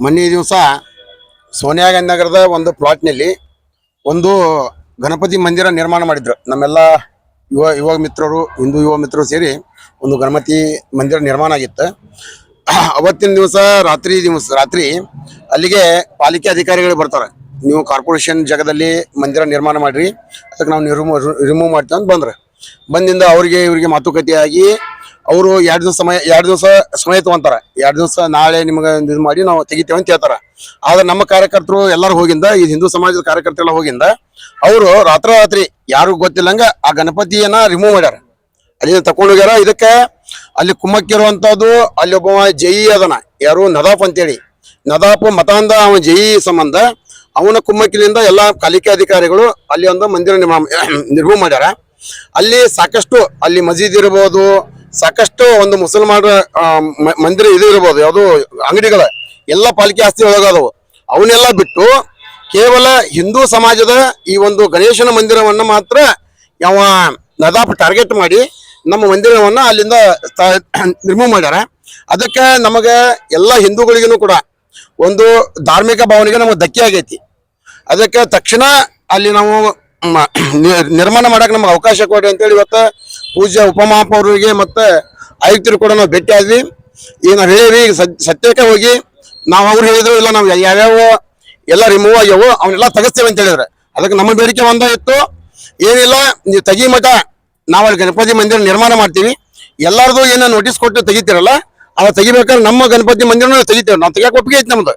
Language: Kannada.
ಮೊನ್ನೆ ದಿವಸ ಸೋನಿಯಾ ಗಾಂಧಿ ನಗರದ ಒಂದು ಪ್ಲಾಟ್ನಲ್ಲಿ ಒಂದು ಗಣಪತಿ ಮಂದಿರ ನಿರ್ಮಾಣ ಮಾಡಿದ್ರು. ನಮ್ಮೆಲ್ಲ ಯುವ ಮಿತ್ರರು, ಹಿಂದೂ ಯುವ ಮಿತ್ರರು ಸೇರಿ ಒಂದು ಗಣಪತಿ ಮಂದಿರ ನಿರ್ಮಾಣ ಆಗಿತ್ತು. ಅವತ್ತಿನ ರಾತ್ರಿ ಅಲ್ಲಿಗೆ ಪಾಲಿಕೆ ಅಧಿಕಾರಿಗಳು ಬರ್ತಾರೆ. ನೀವು ಕಾರ್ಪೊರೇಷನ್ ಜಾಗದಲ್ಲಿ ಮಂದಿರ ನಿರ್ಮಾಣ ಮಾಡ್ರಿ, ಅದಕ್ಕೆ ನಾವು ರಿಮೂವ್ ಮಾಡ್ತೀವಿ ಅಂತ ಬಂದಿಂದ ಇವ್ರಿಗೆ ಮಾತುಕತೆಯಾಗಿ ಅವರು 2 ದಿವಸ ಸಮಯ ತಗೊಂತಾರೆ. 2 ದಿವಸ ನಾಳೆ ನಿಮ್ಗೆ ಇದು ಮಾಡಿ ನಾವು ತೆಗಿತೇವೆ ಅಂತ ಹೇಳ್ತಾರೆ. ಆದ್ರೆ ನಮ್ಮ ಕಾರ್ಯಕರ್ತರು ಎಲ್ಲರೂ ಹೋಗಿಂದ, ಈ ಹಿಂದೂ ಸಮಾಜದ ಕಾರ್ಯಕರ್ತರೆಲ್ಲ ಹೋಗಿಂದ ಅವರು ರಾತ್ರಿ ಯಾರು ಗೊತ್ತಿಲ್ಲಂಗ ಆ ಗಣಪತಿಯನ್ನ ರಿಮೂವ್ ಮಾಡ್ಯಾರ, ಅಲ್ಲಿಂದ ತಕೊಂಡು ಹೋಗ್ಯಾರ. ಇದಕ್ಕೆ ಅಲ್ಲಿ ಕುಮ್ಮಕ್ಕಿರುವಂತದ್ದು ಅಲ್ಲಿ ಒಬ್ಬ ಜೈ ಅದನ, ಯಾರು ನದಾಫ್ ಅಂತೇಳಿ, ನದಾಫ್ ಮತಾಂಧ ಅವನ ಜೈ ಸಂಬಂಧ ಅವನ ಕುಮ್ಮಕ್ಕಿಲಿಂದ ಎಲ್ಲ ಪಾಲಿಕೆ ಅಧಿಕಾರಿಗಳು ಅಲ್ಲಿ ಒಂದು ಮಂದಿರ ನಿರ್ಮಾಣ ಮಾಡ್ಯಾರ. ಅಲ್ಲಿ ಸಾಕಷ್ಟು ಅಲ್ಲಿ ಮಸೀದ್ ಇರ್ಬೋದು, ಸಾಕಷ್ಟು ಒಂದು ಮುಸಲ್ಮಾನರ ಮಂದಿರ ಇದು ಇರ್ಬೋದು, ಯಾವುದು ಅಂಗಡಿಗಳ ಎಲ್ಲ ಪಾಲಿಕೆ ಆಸ್ತಿ ಒಳಗಾದವು. ಅವನ್ನೆಲ್ಲ ಬಿಟ್ಟು ಕೇವಲ ಹಿಂದೂ ಸಮಾಜದ ಈ ಒಂದು ಗಣೇಶನ ಮಂದಿರವನ್ನ ಮಾತ್ರ ಯಾವ ನದಾಫ್ ಟಾರ್ಗೆಟ್ ಮಾಡಿ ನಮ್ಮ ಮಂದಿರವನ್ನ ಅಲ್ಲಿಂದ ರಿಮೂವ್ ಮಾಡ್ಯಾರ. ಅದಕ್ಕೆ ನಮಗೆ ಎಲ್ಲ ಹಿಂದೂಗಳಿಗೂ ಕೂಡ ಒಂದು ಧಾರ್ಮಿಕ ಭಾವನೆಗೆ ನಮಗೆ ಧಕ್ಕೆ ಆಗೈತಿ. ಅದಕ್ಕೆ ತಕ್ಷಣ ಅಲ್ಲಿ ನಾವು ನಿರ್ಮಾಣ ಮಾಡಕ್ಕೆ ನಮ್ಗೆ ಅವಕಾಶ ಕೊಡಿ ಅಂತೇಳಿ ಇವತ್ತು ಪೂಜ್ಯ ಉಪಮಹಾಪೌರರಿಗೆ ಮತ್ತೆ ಆಯುಕ್ತರು ಕೂಡ ನಾವು ಭೇಟಿ ಆದ್ವಿ. ಈಗ ನಾವು ಹೇಳಿವಿ, ಸತ್ಯಕ್ಕೆ ಹೋಗಿ ನಾವು ಅವ್ರು ಹೇಳಿದ್ರು ಇಲ್ಲ ನಾವು ಯಾವ್ಯಾವ ಎಲ್ಲ ರಿಮೂವ್ ಆಗ್ಯಾವು ಅವನ್ನೆಲ್ಲ ತೆಗಿಸ್ತೇವೆ ಅಂತ ಹೇಳಿದ್ರೆ, ಅದಕ್ಕೆ ನಮ್ಮ ಬೇಡಿಕೆ ಒಂದೇ ಇತ್ತು, ಏನಿಲ್ಲ ನೀವು ತೆಗಿ ಮಠ ನಾವು ಅಲ್ಲಿ ಗಣಪತಿ ಮಂದಿರ ನಿರ್ಮಾಣ ಮಾಡ್ತೀವಿ, ಎಲ್ಲರದು ಏನೋ ನೋಟಿಸ್ ಕೊಟ್ಟು ತೆಗಿತೀರಲ್ಲ ಅದ ತೆಗಿಬೇಕಾದ್ರೆ ನಮ್ಮ ಗಣಪತಿ ಮಂದಿರನ ತೆಗಿತೇವೆ, ನಾವು ತೆಗಿಯಕ್ಕೆ ಒಪ್ಪಿಗೆ ಐತಿ ನಮ್ದು.